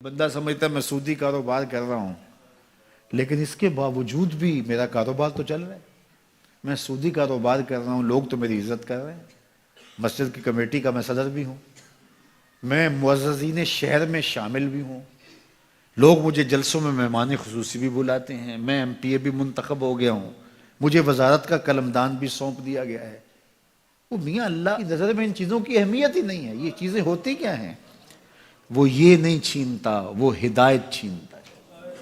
بندہ سمجھتا ہے میں سودی کاروبار کر رہا ہوں، لیکن اس کے باوجود بھی میرا کاروبار تو چل رہا ہے۔ میں سودی کاروبار کر رہا ہوں، لوگ تو میری عزت کر رہے ہیں، مسجد کی کمیٹی کا میں صدر بھی ہوں، میں معززین شہر میں شامل بھی ہوں، لوگ مجھے جلسوں میں مہمان خصوصی بھی بلاتے ہیں، میں ایم پی اے بھی منتخب ہو گیا ہوں، مجھے وزارت کا قلمدان بھی سونپ دیا گیا ہے۔ وہ میاں اللہ کی نظر میں ان چیزوں کی اہمیت ہی نہیں ہے۔ یہ چیزیں ہوتی کیا ہیں؟ وہ یہ نہیں چھینتا، وہ ہدایت چھینتا ہے۔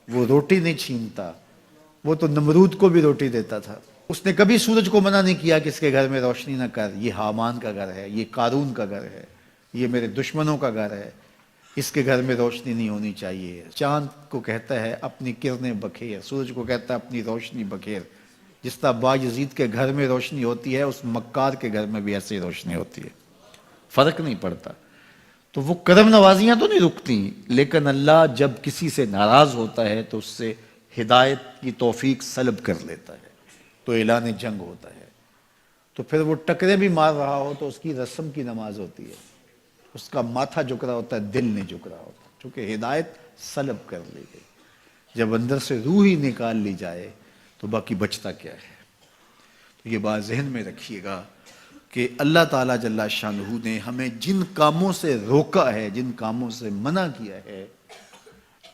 وہ روٹی نہیں چھینتا، وہ تو نمرود کو بھی روٹی دیتا تھا۔ اس نے کبھی سورج کو منع نہیں کیا کہ اس کے گھر میں روشنی نہ کر، یہ حامان کا گھر ہے، یہ قارون کا گھر ہے، یہ میرے دشمنوں کا گھر ہے، اس کے گھر میں روشنی نہیں ہونی چاہیے۔ چاند کو کہتا ہے اپنی کرنیں بکھیر، سورج کو کہتا ہے اپنی روشنی بکھیر۔ جس طرح باجزید کے گھر میں روشنی ہوتی ہے، اس مکار کے گھر میں بھی ایسی روشنی ہوتی ہے، فرق نہیں پڑتا۔ تو وہ کرم نوازیاں تو نہیں رکتی، لیکن اللہ جب کسی سے ناراض ہوتا ہے تو اس سے ہدایت کی توفیق سلب کر لیتا ہے، تو اعلان جنگ ہوتا ہے۔ تو پھر وہ ٹکرے بھی مار رہا ہو تو اس کی رسم کی نماز ہوتی ہے، اس کا ماتھا جھک رہا ہوتا ہے، دل نہیں جھک رہا ہوتا، چونکہ ہدایت سلب کر لی گئی۔ جب اندر سے روح ہی نکال لی جائے تو باقی بچتا کیا ہے؟ تو یہ بات ذہن میں رکھیے گا کہ اللہ تعالیٰ جل شانہ نے ہمیں جن کاموں سے روکا ہے، جن کاموں سے منع کیا ہے،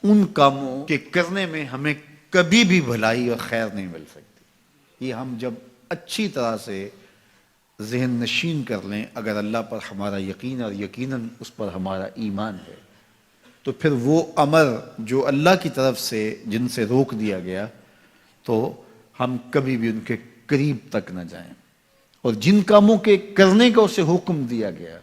ان کاموں کے کرنے میں ہمیں کبھی بھی بھلائی اور خیر نہیں مل سکتی۔ یہ ہم جب اچھی طرح سے ذہن نشین کر لیں، اگر اللہ پر ہمارا یقین اور یقیناً اس پر ہمارا ایمان ہے، تو پھر وہ امر جو اللہ کی طرف سے جن سے روک دیا گیا، تو ہم کبھی بھی ان کے قریب تک نہ جائیں، اور جن کاموں کے کرنے کا اسے حکم دیا گیا